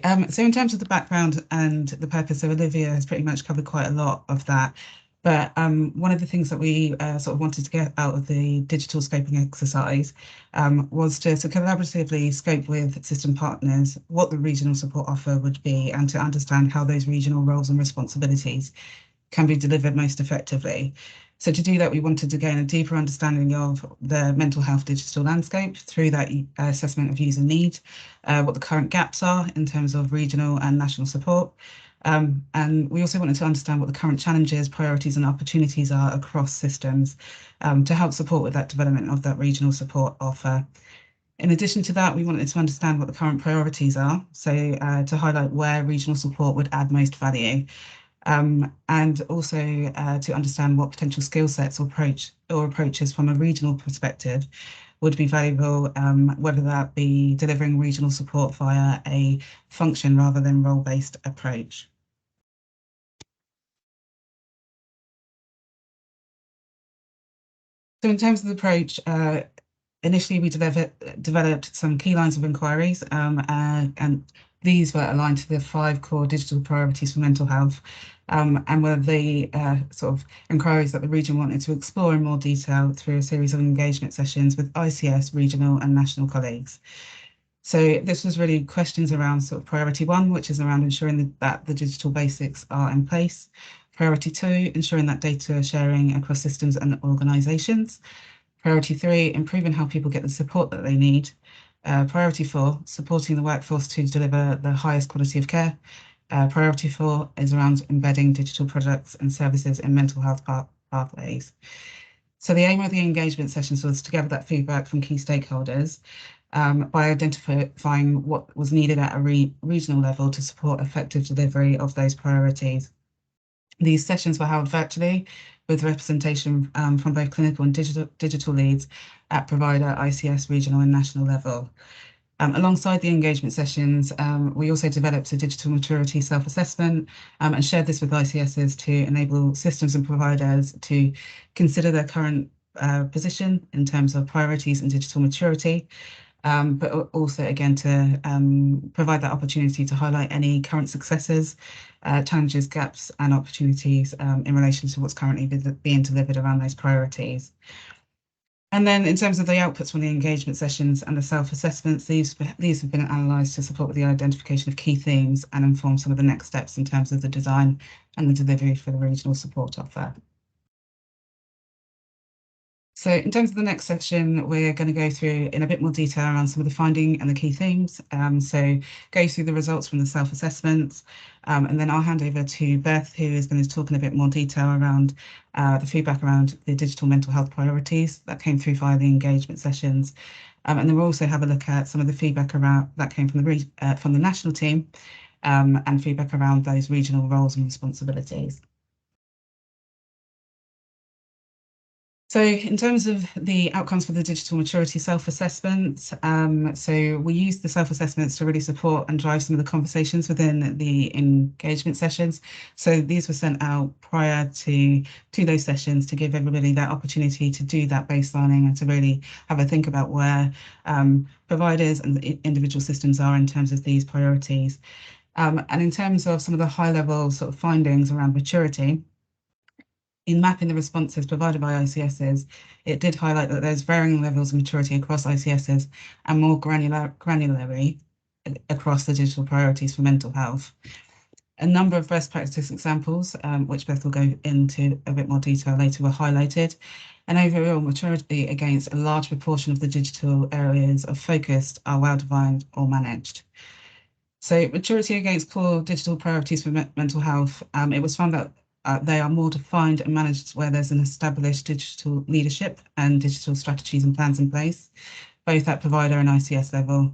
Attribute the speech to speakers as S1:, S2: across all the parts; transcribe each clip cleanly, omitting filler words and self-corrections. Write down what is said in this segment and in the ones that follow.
S1: So in terms of the background and the purpose, so Olivia has pretty much covered quite a lot of that. But one of the things that we sort of wanted to get out of the digital scoping exercise was to collaboratively scope with system partners what the regional support offer would be and to understand how those regional roles and responsibilities can be delivered most effectively. So to do that, we wanted to gain a deeper understanding of the mental health digital landscape through that assessment of user need, what the current gaps are in terms of regional and national support. And we also wanted to understand what the current challenges, priorities and opportunities are across systems to help support with that development of that regional support offer. In addition to that, we wanted to understand what the current priorities are, so to highlight where regional support would add most value. And also to understand what potential skill sets or approaches from a regional perspective would be valuable, whether that be delivering regional support via a function rather than role-based approach. So in terms of the approach, initially we developed some key lines of inquiries, and these were aligned to the 5 core digital priorities for mental health, and were the sort of inquiries that the region wanted to explore in more detail through a series of engagement sessions with ICS, regional and national colleagues. So this was really questions around sort of priority 1, which is around ensuring that the digital basics are in place. Priority 2, ensuring that data sharing across systems and organisations. Priority 3, improving how people get the support that they need. Priority 4, supporting the workforce to deliver the highest quality of care. Priority 4 is around embedding digital products and services in mental health pathways. So the aim of the engagement sessions was to gather that feedback from key stakeholders by identifying what was needed at a regional level to support effective delivery of those priorities. These sessions were held virtually with representation from both clinical and digital leads at provider, ICS, regional and national level. Alongside the engagement sessions, we also developed a digital maturity self-assessment and shared this with ICSs to enable systems and providers to consider their current position in terms of priorities and digital maturity, but also again to provide that opportunity to highlight any current successes, challenges, gaps and opportunities in relation to what's currently being delivered around those priorities. And then in terms of the outputs from the engagement sessions and the self-assessments, these have been analysed to support with the identification of key themes and inform some of the next steps in terms of the design and the delivery for the regional support offer. So in terms of the next section, we're going to go through in a bit more detail around some of the finding and the key themes. So go through the results from the self-assessments, and then I'll hand over to Beth, who is going to talk in a bit more detail around the feedback around the digital mental health priorities that came through via the engagement sessions. And then we'll also have a look at some of the feedback around that came from the national team, and feedback around those regional roles and responsibilities. So in terms of the outcomes for the digital maturity self-assessments, so we used the self-assessments to really support and drive some of the conversations within the engagement sessions. So these were sent out prior to those sessions to give everybody that opportunity to do that baselining and to really have a think about where providers and the individual systems are in terms of these priorities. And in terms of some of the high-level sort of findings around maturity, in mapping the responses provided by ICSs, it did highlight that there's varying levels of maturity across ICSs and more granularly across the digital priorities for mental health. A number of best practice examples, which Beth will go into a bit more detail later, were highlighted, and overall maturity against a large proportion of the digital areas of focus are well-defined or managed. So maturity against core digital priorities for mental health, it was found that they are more defined and managed where there's an established digital leadership and digital strategies and plans in place, both at provider and ICS level.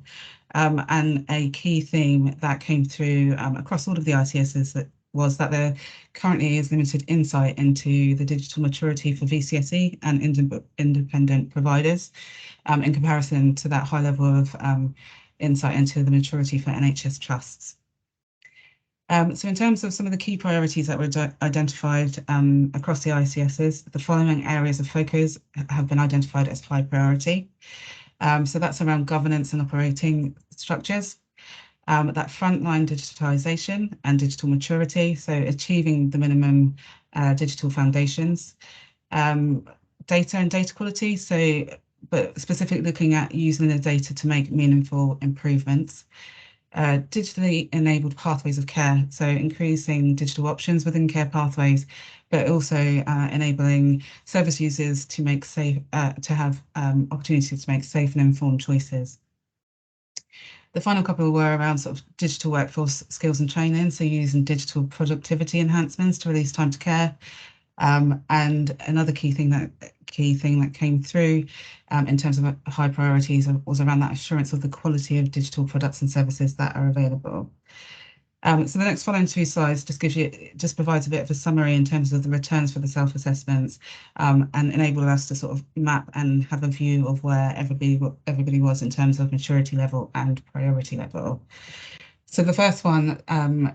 S1: And a key theme that came through across all of the ICSs was that there currently is limited insight into the digital maturity for VCSE and independent providers in comparison to that high level of insight into the maturity for NHS trusts. So in terms of some of the key priorities that were identified across the ICSs, the following areas of focus have been identified as high priority. So that's around governance and operating structures, that frontline digitalisation and digital maturity, so achieving the minimum digital foundations, data and data quality, so but specifically looking at using the data to make meaningful improvements. Digitally enabled pathways of care, so increasing digital options within care pathways, but also enabling service users to make safe, to have opportunities to make safe and informed choices. The final couple were around sort of digital workforce skills and training, so using digital productivity enhancements to release time to care. And another key thing that came through in terms of high priorities was around that assurance of the quality of digital products and services that are available. So the next following two slides just provides a bit of a summary in terms of the returns for the self-assessments and enable us to sort of map and have a view of where everybody was in terms of maturity level and priority level. So the first one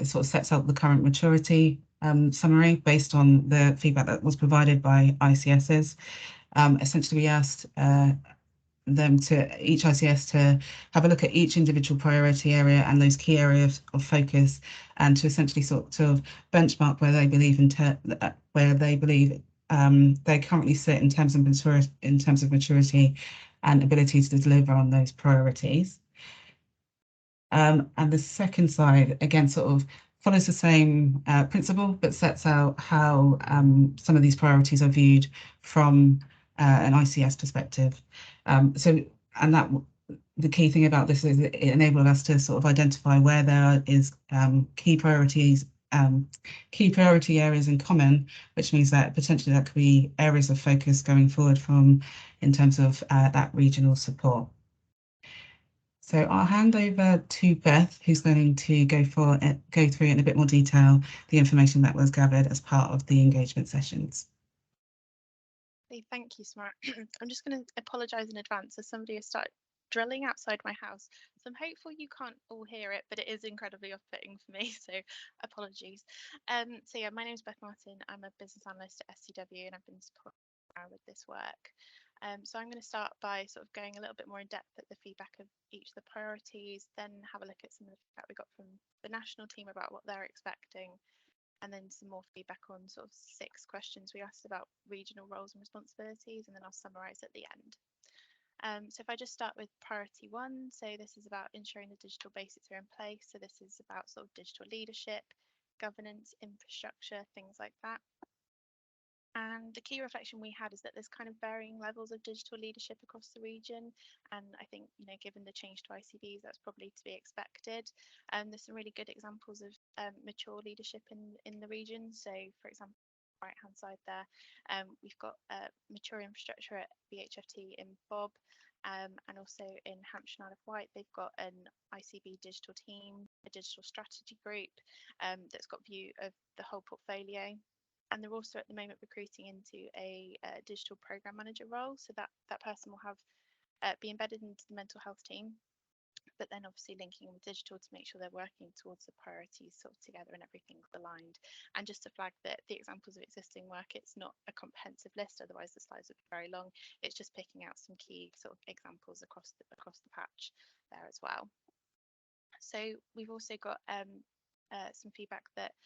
S1: sort of sets out the current maturity summary based on the feedback that was provided by ICSs. Essentially, we asked each ICS to have a look at each individual priority area and those key areas of focus, and to essentially sort of benchmark where they believe they currently sit in terms of maturity and ability to deliver on those priorities. And the second slide, again, sort of follows the same principle, but sets out how some of these priorities are viewed from an ICS perspective. The key thing about this is it enabled us to sort of identify where there is key priority areas in common, which means that potentially that could be areas of focus going forward in terms of that regional support. So I'll hand over to Beth, who's going to go through in a bit more detail the information that was gathered as part of the engagement sessions.
S2: Thank you, Smart. I'm just going to apologise in advance as somebody has started drilling outside my house. So I'm hopeful you can't all hear it, but it is incredibly off-putting for me, so apologies. So yeah, my name is Beth Martin. I'm a business analyst at SCW and I've been supporting with this work. So I'm going to start by sort of going a little bit more in depth at the feedback of each of the priorities, then have a look at some of the feedback we got from the national team about what they're expecting, and then some more feedback on sort of 6 questions we asked about regional roles and responsibilities, and then I'll summarise at the end. So if I just start with priority 1, so this is about ensuring the digital basics are in place. So this is about sort of digital leadership, governance, infrastructure, things like that. And the key reflection we had is that there's kind of varying levels of digital leadership across the region. And I think, you know, given the change to ICBs, that's probably to be expected. There's some really good examples of mature leadership in the region. So, for example, right hand side there, we've got mature infrastructure at BHFT in Bob, and also in Hampshire and Isle of Wight, they've got an ICB digital team, a digital strategy group that's got view of the whole portfolio. And they're also at the moment recruiting into a digital program manager role, so that person will have be embedded into the mental health team, but then obviously linking in with digital to make sure they're working towards the priorities sort of together and everything's aligned. And just to flag that the examples of existing work, it's not a comprehensive list, otherwise the slides would be very long. It's just picking out some key sort of examples across the patch there as well. So we've also got some feedback that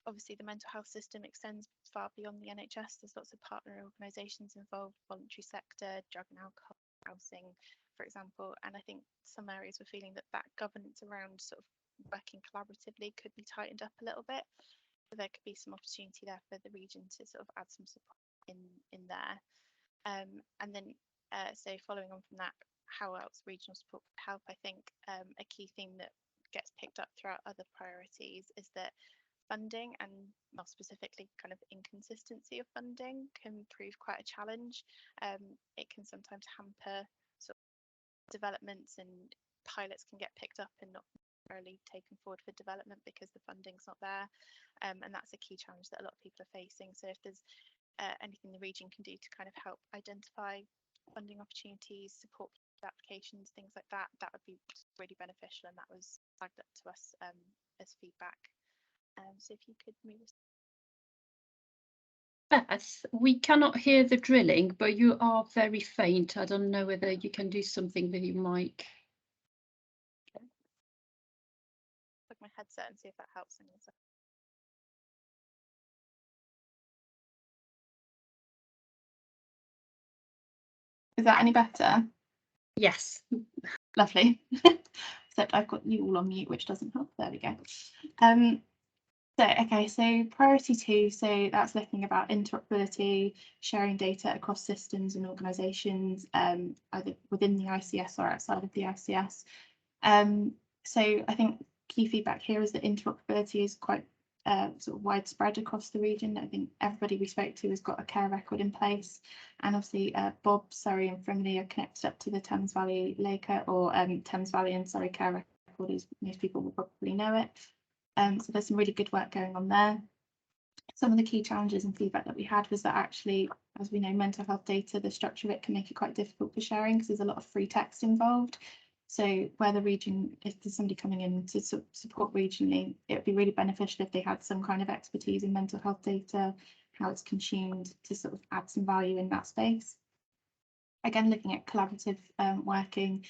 S2: obviously the mental health system extends far beyond the NHS. There's lots of partner organisations involved, voluntary sector, drug and alcohol, housing, for example. And I think some areas we're feeling that governance around sort of working collaboratively could be tightened up a little bit. So there could be some opportunity there for the region to sort of add some support in there. And then so following on from that, how else regional support could help? I think a key theme that gets picked up throughout other priorities is that funding, and more specifically kind of inconsistency of funding, can prove quite a challenge. It can sometimes hamper sort of developments, and pilots can get picked up and not necessarily taken forward for development because the funding's not there. And that's a key challenge that a lot of people are facing. So if there's anything the region can do to kind of help identify funding opportunities, support applications, things like that, that would be really beneficial, and that was flagged up to us as feedback. So if you could move us.
S3: Beth, we cannot hear the drilling, but you are very faint. I don't know whether you can do something with your mic.
S2: headset and see if that helps. Is that any better?
S3: Yes.
S2: Lovely. Except I've got you all on mute, which doesn't help. There we go. So priority 2, so that's looking about interoperability, sharing data across systems and organisations, either within the ICS or outside of the ICS. So I think key feedback here is that interoperability is quite sort of widespread across the region. I think everybody we spoke to has got a care record in place, and obviously Bob, Surrey and Frimley are connected up to the Thames Valley Laker, or Thames Valley and Surrey care record, as most people will probably know it. So there's some really good work going on there. Some of the key challenges and feedback that we had was that actually, as we know, mental health data, the structure of it can make it quite difficult for sharing because there's a lot of free text involved. So where the region, if there's somebody coming in to support regionally, it would be really beneficial if they had some kind of expertise in mental health data, how it's consumed, to sort of add some value in that space. Again, looking at collaborative working,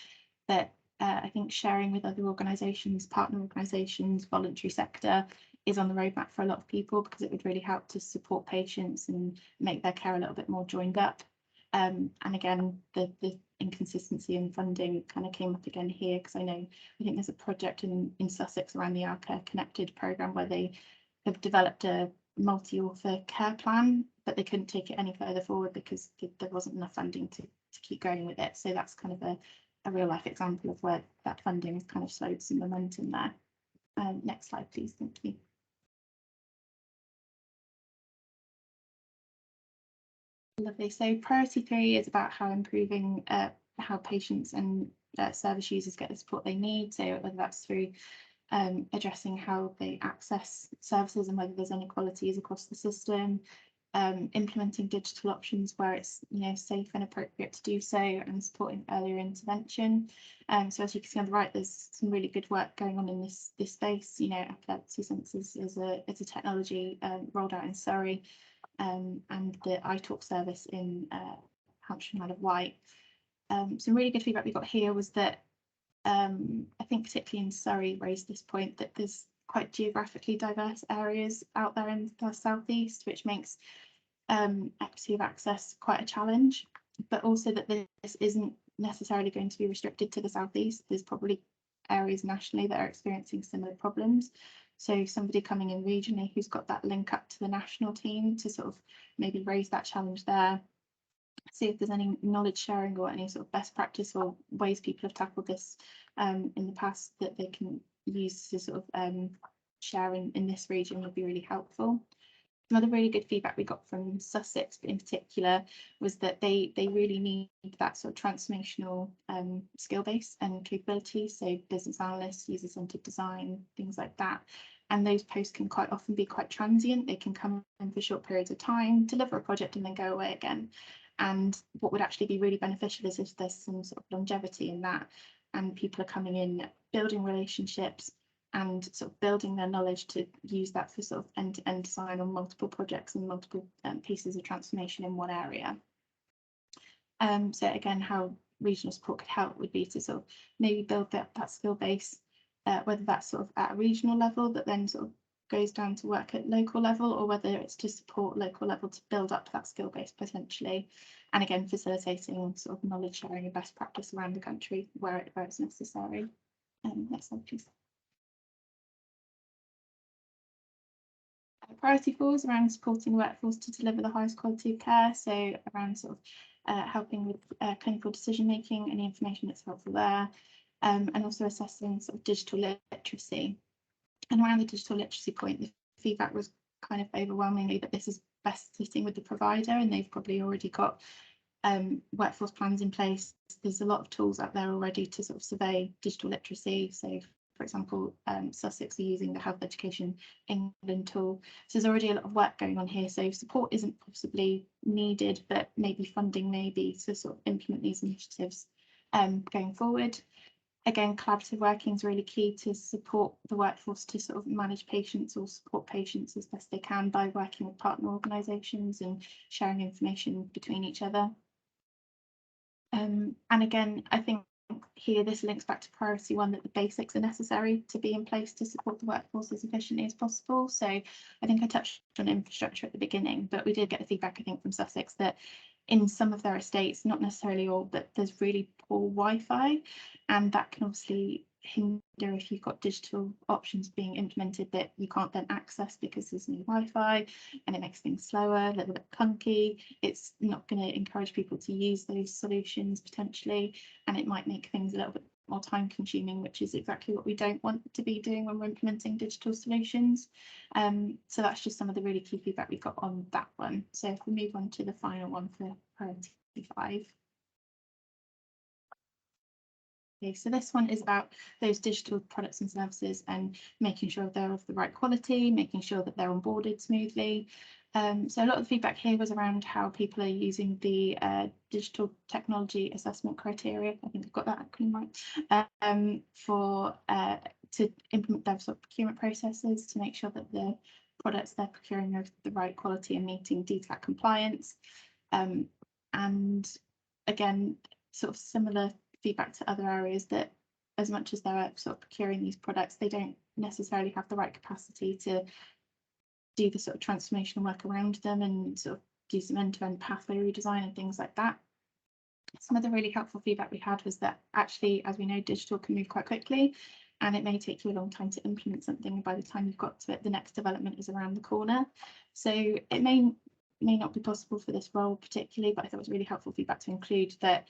S2: that I think sharing with other organisations, partner organisations, voluntary sector is on the roadmap for a lot of people, because it would really help to support patients and make their care a little bit more joined up. And again, the inconsistency in funding kind of came up again here, because I think there's a project in Sussex around the Our Care Connected programme where they have developed a multi-author care plan, but they couldn't take it any further forward because there wasn't enough funding to keep going with it. So that's kind of a real life example of where that funding has kind of slowed some momentum there. Next slide, please. Thank you. Lovely. So priority 3 is about how improving how patients and service users get the support they need. So whether that's through addressing how they access services and whether there's inequalities across the system, implementing digital options where it's safe and appropriate to do so, and supporting earlier intervention. So as you can see on the right, there's some really good work going on in this space. Epilepsy sensors is a technology rolled out in Surrey, and the iTalk service in Hampshire and Isle of Wight. Some really good feedback we got here was that I think particularly in Surrey raised this point that there's quite geographically diverse areas out there in the southeast, which makes equity of access quite a challenge, but also that this isn't necessarily going to be restricted to the southeast. There's probably areas nationally that are experiencing similar problems. So somebody coming in regionally who's got that link up to the national team to sort of maybe raise that challenge there, see if there's any knowledge sharing or any sort of best practice or ways people have tackled this in the past that they can use to sort of share in this region would be really helpful. Another really good feedback we got from Sussex in particular was that they really need that sort of transformational skill base and capabilities, so business analysts, user-centered design, things like that. And those posts can quite often be quite transient. They can come in for short periods of time, deliver a project and then go away again. And what would actually be really beneficial is if there's some sort of longevity in that, and people are coming in, building relationships and sort of building their knowledge to use that for sort of end-to-end design on multiple projects and multiple pieces of transformation in one area. So again, how regional support could help would be to sort of maybe build that skill base, whether that's sort of at a regional level that then sort of goes down to work at local level, or whether it's to support local level to build up that skill base potentially, and again facilitating sort of knowledge sharing and best practice around the country where it's necessary. Next slide, please. Priority 4 is around supporting the workforce to deliver the highest quality of care, so around sort of helping with clinical decision making, any information that's helpful there, and also assessing sort of digital literacy. And around the digital literacy point, the feedback was kind of overwhelmingly that this is best sitting with the provider, and they've probably already got workforce plans in place. There's a lot of tools out there already to sort of survey digital literacy. So for example, Sussex are using the Health Education England tool. So there's already a lot of work going on here. So support isn't possibly needed, but maybe funding maybe to sort of implement these initiatives going forward. Again, collaborative working is really key to support the workforce to sort of manage patients or support patients as best they can by working with partner organisations and sharing information between each other. And again, I think
S4: here this links back to priority 1, that the basics are necessary to be in place to support the workforce as efficiently as possible. So I think I touched on infrastructure at the beginning, but we did get the feedback, I think, from Sussex that in some of their estates, not necessarily all, but there's really poor Wi-Fi, and that can obviously hinder if you've got digital options being implemented that you can't then access because there's no Wi-Fi, and it makes things slower, a little bit clunky. It's not going to encourage people to use those solutions potentially, and it might make things a little bit more time consuming, which is exactly what we don't want to be doing when we're implementing digital solutions. So that's just some of the really key feedback we got on that one. So if we move on to the final one for priority 5. Okay, so this one is about those digital products and services and making sure they're of the right quality, making sure that they're onboarded smoothly. So a lot of the feedback here was around how people are using the digital technology assessment criteria. I think I've got that acronym right. To implement their sort of procurement processes to make sure that the products they're procuring are of the right quality and meeting DTAC compliance. And again, sort of similar feedback to other areas, that as much as they're sort of procuring these products, they don't necessarily have the right capacity to do the sort of transformational work around them and sort of do some end-to-end pathway redesign and things like that. Some of the really helpful feedback we had was that actually, as we know, digital can move quite quickly, and it may take you a long time to implement something. And by the time you've got to it, the next development is around the corner. So it may not be possible for this role particularly, but I thought it was really helpful feedback to include that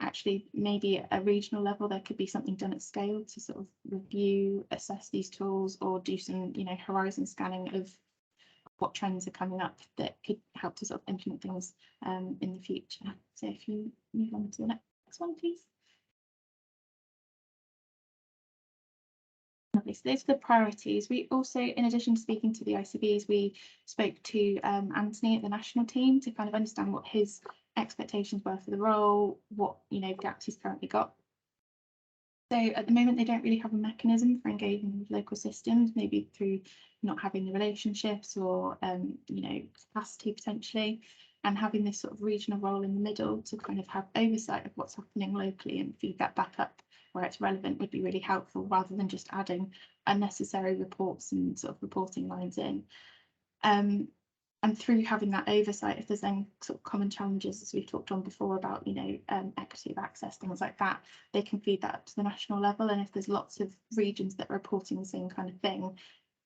S4: actually maybe at a regional level there could be something done at scale to sort of review, assess these tools, or do some, you know, horizon scanning of what trends are coming up that could help to sort of implement things in the future. So if you move on to the next one, please. Lovely. So those are the priorities. We also, in addition to speaking to the ICBs, we spoke to Anthony at the national team to kind of understand what his expectations were for the role, what, you know, gaps he's currently got. So at the moment, they don't really have a mechanism for engaging with local systems, maybe through not having the relationships or, you know, capacity potentially, and having this sort of regional role in the middle to kind of have oversight of what's happening locally and feed that back up where it's relevant would be really helpful, rather than just adding unnecessary reports and sort of reporting lines in. And through having that oversight, if there's any sort of common challenges, as we've talked on before about, you know, equity of access, things like that, they can feed that up to the national level. And if there's lots of regions that are reporting the same kind of thing,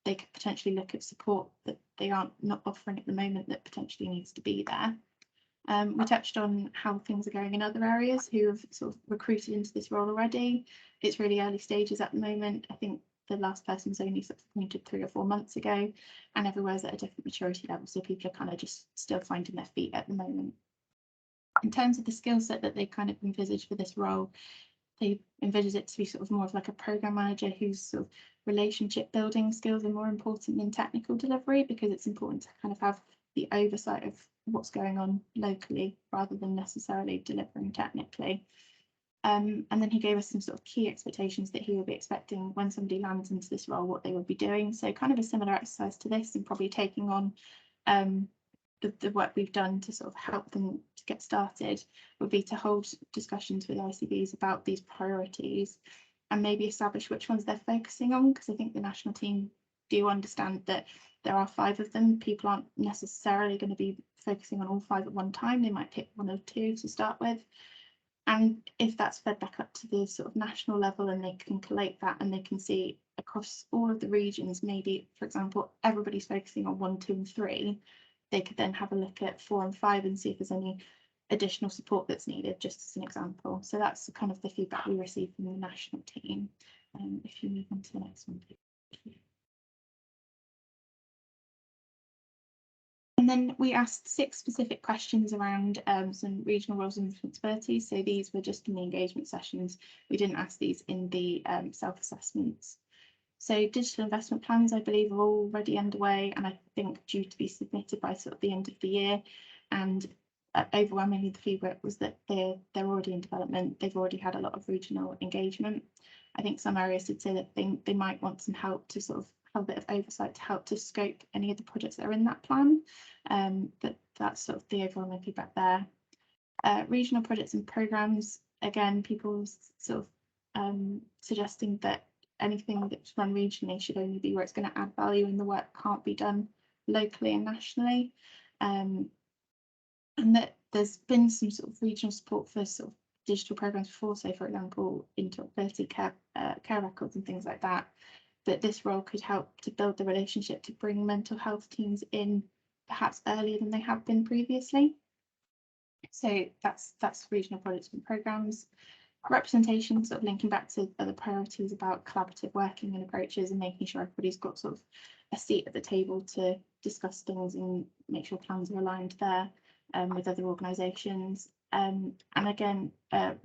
S4: they could potentially look at support that they aren't not offering at the moment that potentially needs to be there. We touched on how things are going in other areas who have sort of recruited into this role already. It's really early stages at the moment. I think the last person was only sort of appointed 3 or 4 months ago, and everywhere's at a different maturity level, so people are kind of just still finding their feet at the moment. In terms of the skill set that they kind of envisage for this role, they envisage it to be sort of more of like a program manager whose sort of relationship building skills are more important than technical delivery, because it's important to kind of have the oversight of what's going on locally rather than necessarily delivering technically. And then he gave us some sort of key expectations that he would be expecting when somebody lands into this role, what they would be doing. So kind of a similar exercise to this, and probably taking on the work we've done to sort of help them to get started, would be to hold discussions with ICBs about these priorities and maybe establish which ones they're focusing on, because I think the national team do understand that there are 5 of them. People aren't necessarily going to be focusing on all 5 at one time. They might pick 1 or 2 to start with. And if that's fed back up to the sort of national level and they can collate that and they can see across all of the regions, maybe, for example, everybody's focusing on 1, 2 and 3, they could then have a look at 4 and 5 and see if there's any additional support that's needed, just as an example. So that's kind of the feedback we received from the national team. If you move on to the next one, please. And then we asked 6 specific questions around some regional roles and responsibilities. So these were just in the engagement sessions. We didn't ask these in the self-assessments. So digital investment plans, I believe, are already underway, and I think due to be submitted by sort of the end of the year. And overwhelmingly, the feedback was that they're already in development. They've already had a lot of regional engagement. I think some areas did say that they might want some help to sort of have a bit of oversight to help to scope any of the projects that are in that plan. But that's sort of the overall feedback there. Regional projects and programmes, again, people sort of suggesting that anything that's run regionally should only be where it's going to add value and the work can't be done locally and nationally. And that there's been some sort of regional support for sort of digital programs before, so for example, interoperability care records and things like that. But this role could help to build the relationship to bring mental health teams in perhaps earlier than they have been previously. So that's regional projects and programs. Representation, sort of linking back to other priorities about collaborative working and approaches and making sure everybody's got sort of a seat at the table to discuss things and make sure plans are aligned there with other organisations. And again,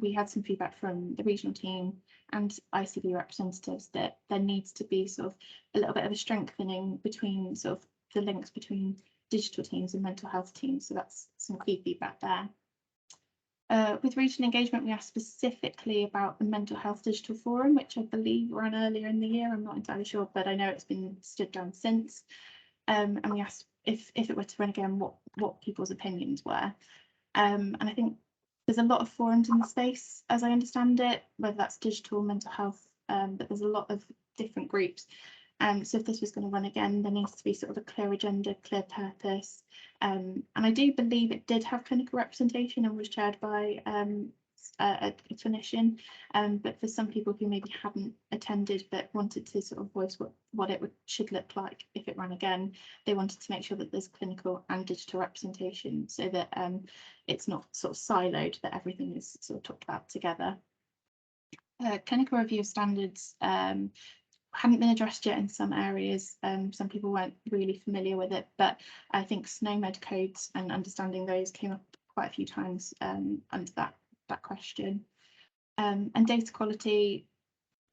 S4: we had some feedback from the regional team and ICB representatives that there needs to be sort of a little bit of a strengthening between sort of the links between digital teams and mental health teams. So that's some key feedback there. With regional engagement, we asked specifically about the Mental Health Digital Forum, which I believe ran earlier in the year. I'm not entirely sure, but I know it's been stood down since. And we asked if it were to run again, what people's opinions were. And I think there's a lot of forums in the space, as I understand it, whether that's digital, mental health, but there's a lot of different groups. So if this was going to run again, there needs to be sort of a clear agenda, clear purpose. And I do believe it did have clinical representation and was chaired by a clinician. But for some people who maybe hadn't attended but wanted to sort of voice what it should look like if it ran again, they wanted to make sure that there's clinical and digital representation so that it's not sort of siloed, that everything is sort of talked about together. Clinical review of standards hadn't been addressed yet in some areas. Some people weren't really familiar with it, but I think SNOMED codes and understanding those came up quite a few times under that question. And data quality,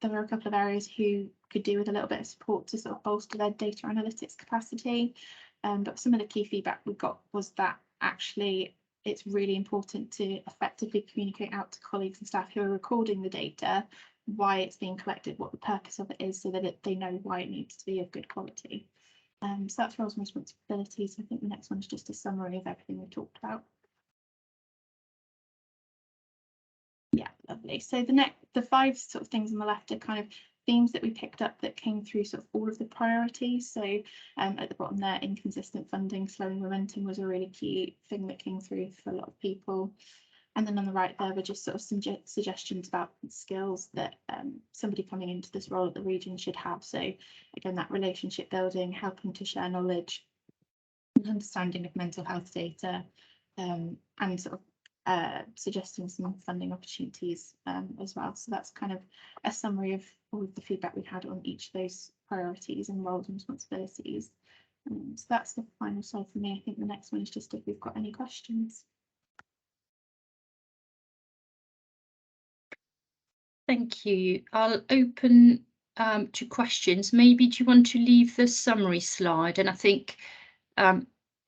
S4: there were a couple of areas who could do with a little bit of support to sort of bolster their data analytics capacity. But some of the key feedback we got was that actually it's really important to effectively communicate out to colleagues and staff who are recording the data why it's being collected, what the purpose of it is, so that they know why it needs to be of good quality. So that's roles and responsibilities. I think the next one is just a summary of everything we talked about. Yeah, lovely. So the 5 sort of things on the left are kind of themes that we picked up that came through sort of all of the priorities. So at the bottom there, inconsistent funding, slowing momentum was a really key thing that came through for a lot of people. And then on the right there were just sort of some suggestions about skills that somebody coming into this role at the region should have. So again, that relationship building, helping to share knowledge, understanding of mental health data, and sort of suggesting some funding opportunities as well. So that's kind of a summary of all of the feedback we had on each of those priorities and roles and responsibilities. So that's the final slide for me. I think the next one is just if we've got any questions.
S3: Thank you. I'll open to questions. Maybe do you want to leave the summary slide? And I think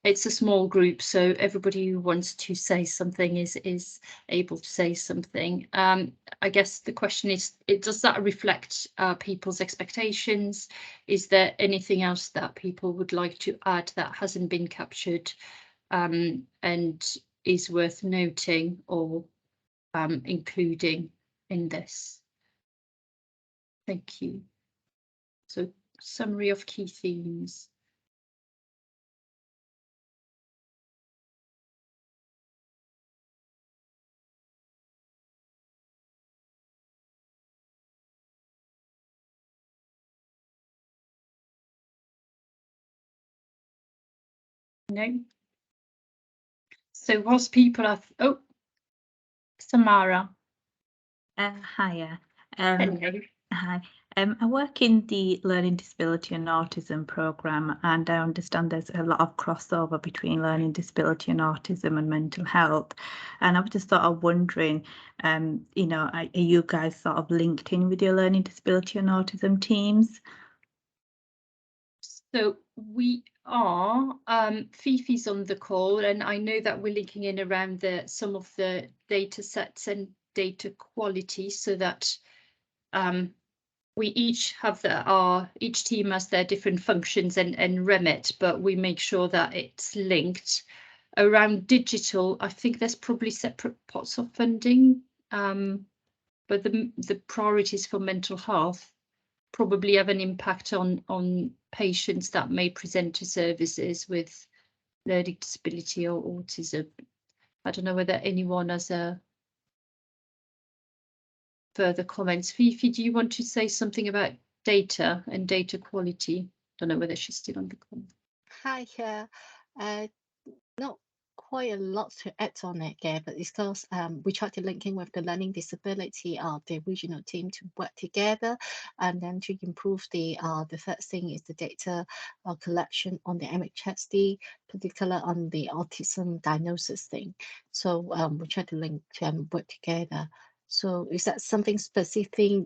S3: it's a small group, so everybody who wants to say something is able to say something. I guess the question is, does that reflect people's expectations? Is there anything else that people would like to add that hasn't been captured and is worth noting or including in this? Thank you. So summary of key themes. No. So whilst people are, oh, Samara.
S5: Hiya.
S3: Hello.
S5: Hi. I work in the Learning Disability and Autism programme, and I understand there's a lot of crossover between learning disability and autism and mental health. And I was just sort of wondering, you know, are you guys sort of linked in with your learning disability and autism teams?
S3: So we are. Fifi's on the call, and I know that we're linking in around some of the data sets and data quality, so that we each have each team has their different functions and remit, but we make sure that it's linked. Around digital, I think there's probably separate pots of funding but the priorities for mental health probably have an impact on patients that may present to services with learning disability or autism. I don't know whether anyone has a further comments. Fifi, do you want to say something about data and data quality? Don't know whether she's still on the call.
S6: Hi, not quite a lot to add on it again, but it's because we try to link in with the learning disability the regional team to work together, and then to improve the first thing is the data collection on the MHSD, particular on the autism diagnosis thing. So we try to link and work together. So is that something specific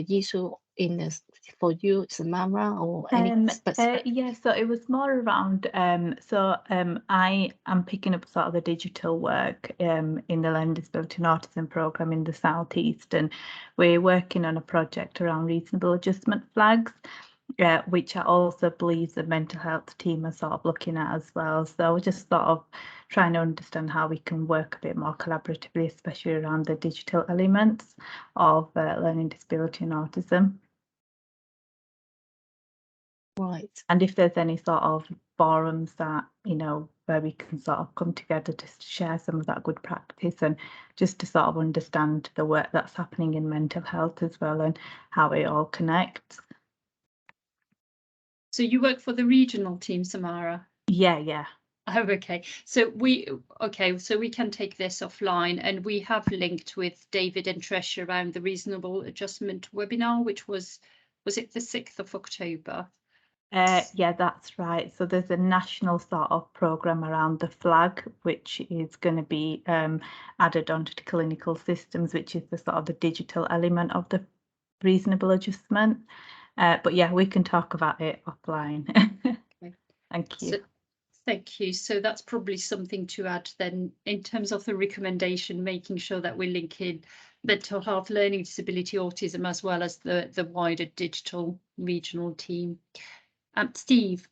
S6: issue in this for you, Samara, or any specific?
S5: Yeah, so it was more around I am picking up sort of the digital work in the learning disability and autism program in the southeast, and we're working on a project around reasonable adjustment flags, which I also believe the mental health team are sort of looking at as well. So we're just sort of trying to understand how we can work a bit more collaboratively, especially around the digital elements of learning disability and autism.
S6: Right.
S5: And if there's any sort of forums that, you know, where we can sort of come together to share some of that good practice and just to sort of understand the work that's happening in mental health as well and how it all connects.
S3: So you work for the regional team, Samara?
S5: Yeah.
S3: Oh, okay. So we can take this offline, and we have linked with David and Trish around the reasonable adjustment webinar, which was it the 6th of October?
S5: Yeah, that's right. So there's a national sort of programme around the flag, which is going to be added onto the clinical systems, which is the sort of the digital element of the reasonable adjustment. But yeah, we can talk about it offline. Okay. Thank you.
S3: Thank you. So that's probably something to add then in terms of the recommendation, making sure that we link in mental health, learning disability, autism, as well as the wider digital regional team. Steve.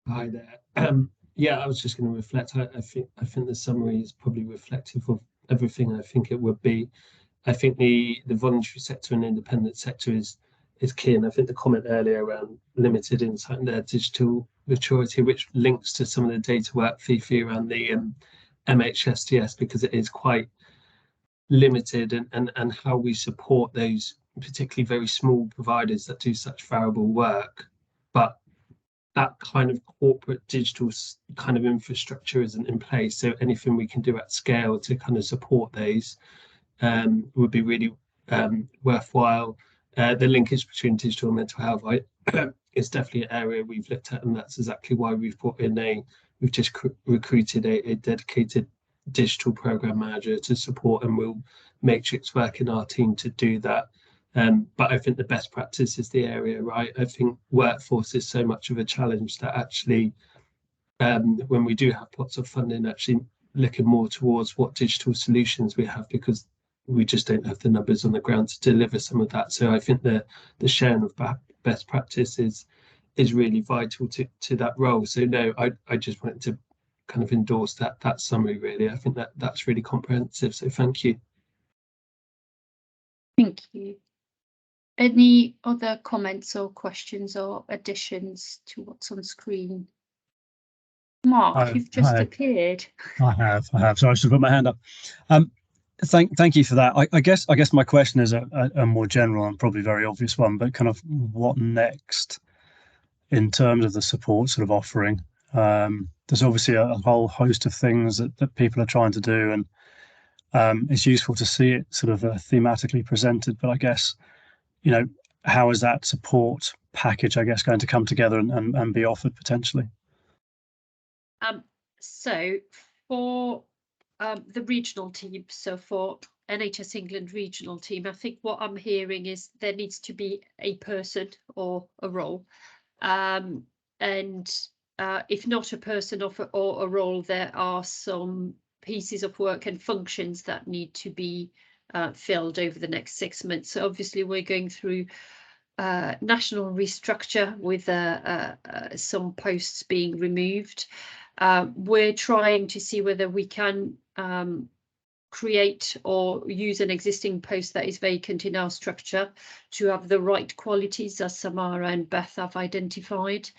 S7: Hi there. Yeah, I was just going to reflect. I think the summary is probably reflective of everything I think it would be. I think the voluntary sector and independent sector is key, and I think the comment earlier around limited insight in their digital maturity, which links to some of the data work, Fifi, around the MHSDS, because it is quite limited, and how we support those particularly very small providers that do such valuable work, but that kind of corporate digital kind of infrastructure isn't in place. So anything we can do at scale to kind of support those would be really worthwhile. The linkage between digital and mental health is definitely an area we've looked at, and that's exactly why we've we've just recruited a dedicated digital program manager to support, and we'll matrix work in our team to do that. But I think the best practice is the area, right? I think workforce is so much of a challenge that actually, when we do have pots of funding, actually looking more towards what digital solutions we have, because we just don't have the numbers on the ground to deliver some of that. So I think the sharing of best practice is really vital to that role. So no, I just wanted to kind of endorse that summary, really. I think that's really comprehensive. So thank you.
S3: Thank you. Any other comments or questions or additions to what's on screen? Mark, you've just appeared.
S8: I have. So I should put my hand up. Thank you for that. I guess my question is a more general and probably very obvious one, but kind of what next in terms of the support sort of offering? There's obviously a whole host of things that people are trying to do, and it's useful to see it sort of thematically presented. But I guess, you know, how is that support package, I guess, going to come together and be offered potentially?
S3: So for the regional team, so for NHS England regional team, I think what I'm hearing is there needs to be a person or a role, and if not a person or a role, there are some pieces of work and functions that need to be filled over the next 6 months. So obviously we're going through national restructure with some posts being removed. We're trying to see whether we can create or use an existing post that is vacant in our structure to have the right qualities, as Samara and Beth have identified.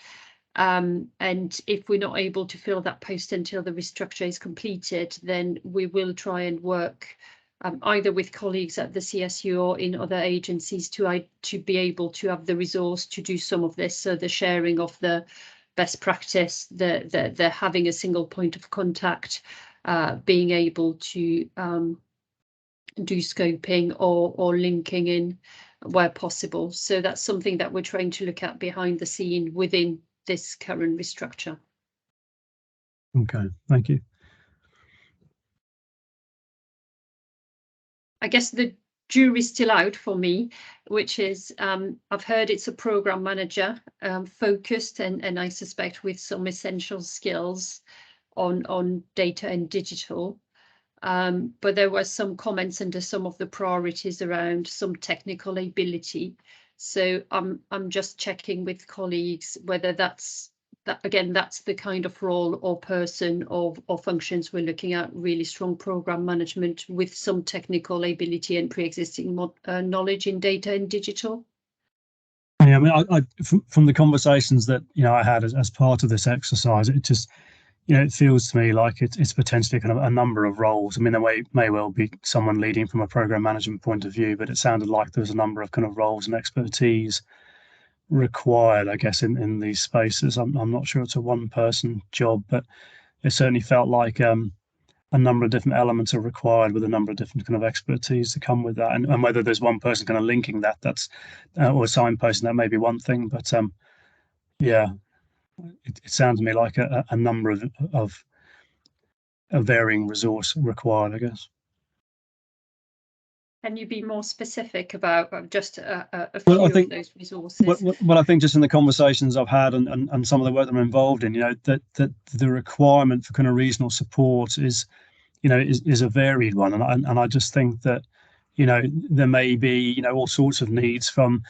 S3: And if we're not able to fill that post until the restructure is completed, then we will try and work either with colleagues at the CSU or in other agencies to be able to have the resource to do some of this. So the sharing of the best practice, the having a single point of contact, being able to do scoping or linking in where possible. So that's something that we're trying to look at behind the scene within this current restructure.
S8: Okay, thank you.
S3: I guess the jury's still out for me, which is I've heard it's a program manager focused and I suspect with some essential skills on data and digital. But there were some comments under some of the priorities around some technical ability. So I'm just checking with colleagues whether that's the kind of role or person or functions we're looking at. Really strong program management with some technical ability and pre-existing knowledge in data and digital.
S8: Yeah, I mean, I from the conversations that I had as part of this exercise, it just it feels to me like it's potentially kind of a number of roles. I mean, there may well be someone leading from a program management point of view, but it sounded like there was a number of kind of roles and expertise required, I guess, in these spaces. I'm not sure it's a one-person job, but it certainly felt like a number of different elements are required with a number of different kind of expertise to come with that. And whether there's one person kind of linking that's or signposting, that may be one thing, but yeah. It sounds to me like a number of a varying resource required, I guess.
S3: Can you be more specific about just a few of those resources?
S8: Well, I think just in the conversations I've had and some of the work that I'm involved in, that the requirement for kind of regional support is a varied one, and I just think that there may be all sorts of needs from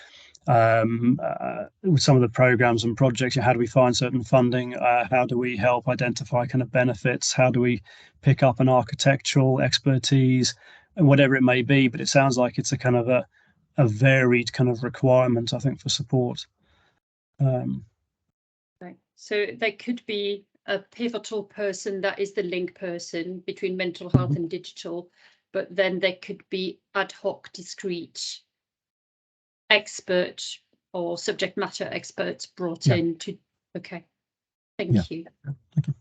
S8: with some of the programs and projects. How do we find certain funding? How do we help identify kind of benefits? How do we pick up an architectural expertise and whatever it may be? But it sounds like it's a kind of a varied kind of requirement, I think, for support.
S3: Right. So there could be a pivotal person that is the link person between mental health and digital, but then there could be ad hoc, discrete expert or subject matter experts brought in to. Okay, thank you.
S8: Thank you.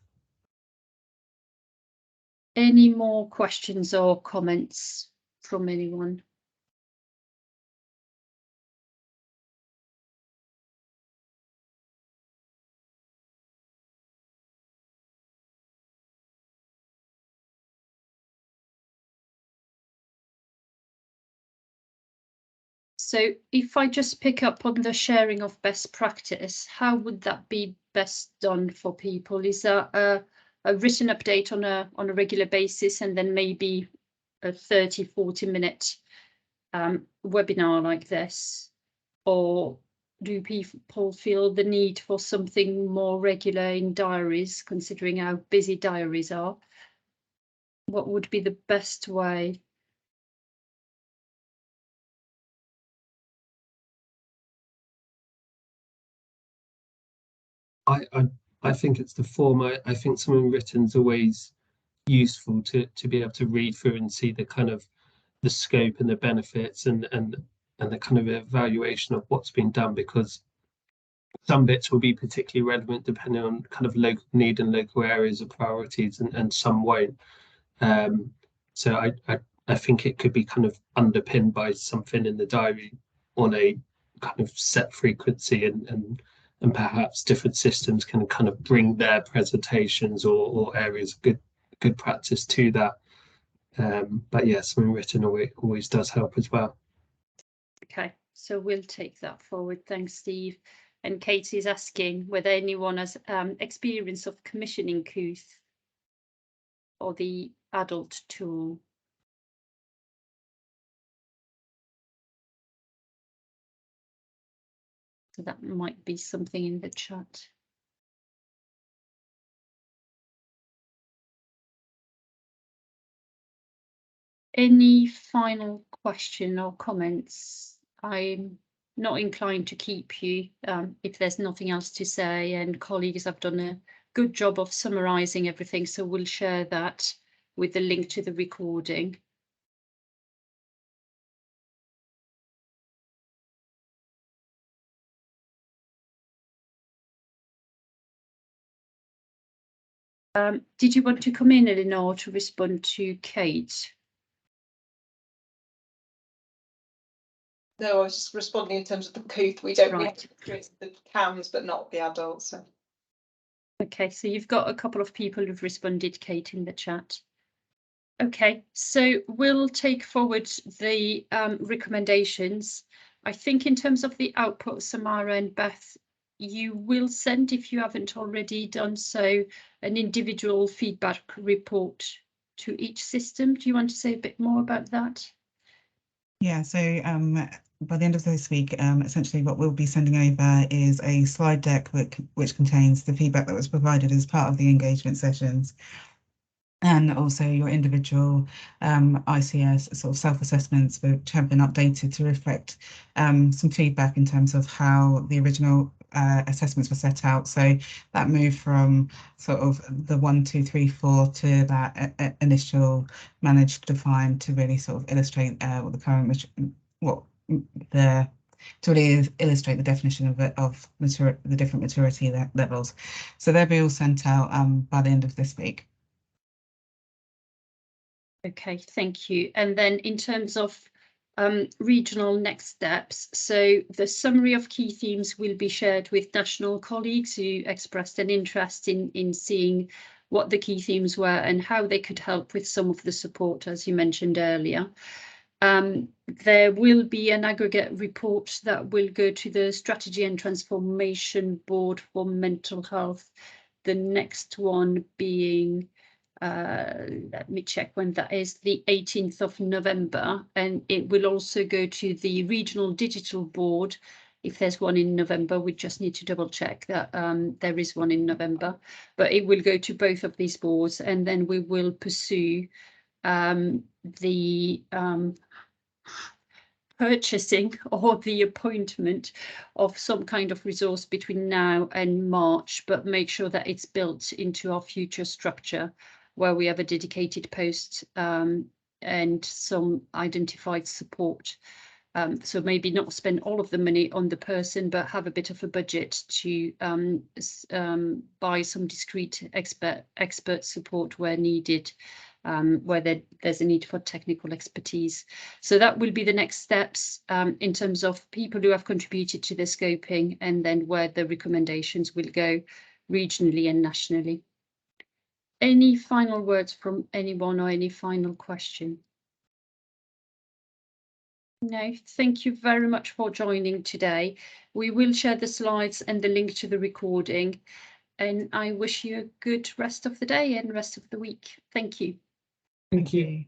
S3: Any more questions or comments from anyone? So if I just pick up on the sharing of best practice, how would that be best done for people? Is that a written update on a regular basis, and then maybe a 30-40 minute webinar like this? Or do people feel the need for something more regular in diaries, considering how busy diaries are? What would be the best way?
S7: I think it's the form. I think something written is always useful to be able to read through and see the kind of the scope and the benefits and the kind of evaluation of what's been done, because some bits will be particularly relevant depending on kind of local need and local areas of priorities, and some won't. So I think it could be kind of underpinned by something in the diary on a kind of set frequency, and perhaps different systems can kind of bring their presentations or areas of good practice to that. But yeah, something written always does help as well.
S3: Okay, so we'll take that forward. Thanks, Steve. And Katie's asking whether anyone has experience of commissioning Couth or the adult tool. So that might be something in the chat. Any final question or comments? I'm not inclined to keep you if there's nothing else to say, and colleagues have done a good job of summarising everything, so we'll share that with the link to the recording. Did you want to come in, Eleanor, to respond to Kate?
S9: No, I was just responding in terms of the COOT. We don't
S3: Right.
S9: create the CAMs, but not the adults. So.
S3: Okay, so you've got a couple of people who've responded, Kate, in the chat. Okay, so we'll take forward the recommendations. I think in terms of the output, Samara and Beth, you will send, if you haven't already done so, an individual feedback report to each system. Do you want to say a bit more about that?
S1: Yeah, so by the end of this week, essentially what we'll be sending over is a slide deck which contains the feedback that was provided as part of the engagement sessions, and also your individual ICS sort of self-assessments, which have been updated to reflect some feedback in terms of how the original assessments were set out. So that moved from sort of the 1, 2, 3, 4 to that initial managed define to really sort of illustrate what the current to really illustrate the definition of the different maturity levels. So they'll be all sent out by the end of this week.
S3: Okay, thank you. And then in terms of regional next steps, so the summary of key themes will be shared with national colleagues who expressed an interest in seeing what the key themes were and how they could help with some of the support, as you mentioned earlier. There will be an aggregate report that will go to the Strategy and Transformation Board for Mental Health. The next one being, let me check when that is, the 18th of November, and it will also go to the Regional Digital Board. If there's one in November, we just need to double check that there is one in November, but it will go to both of these boards, and then we will pursue the purchasing or the appointment of some kind of resource between now and March, but make sure that it's built into our future structure where we have a dedicated post and some identified support. So maybe not spend all of the money on the person, but have a bit of a budget to buy some discrete expert support where needed, where there's a need for technical expertise. So that will be the next steps in terms of people who have contributed to the scoping, and then where the recommendations will go regionally and nationally. Any final words from anyone or any final question? No, thank you very much for joining today. We will share the slides and the link to the recording, and I wish you a good rest of the day and rest of the week. Thank you.
S7: Thank you.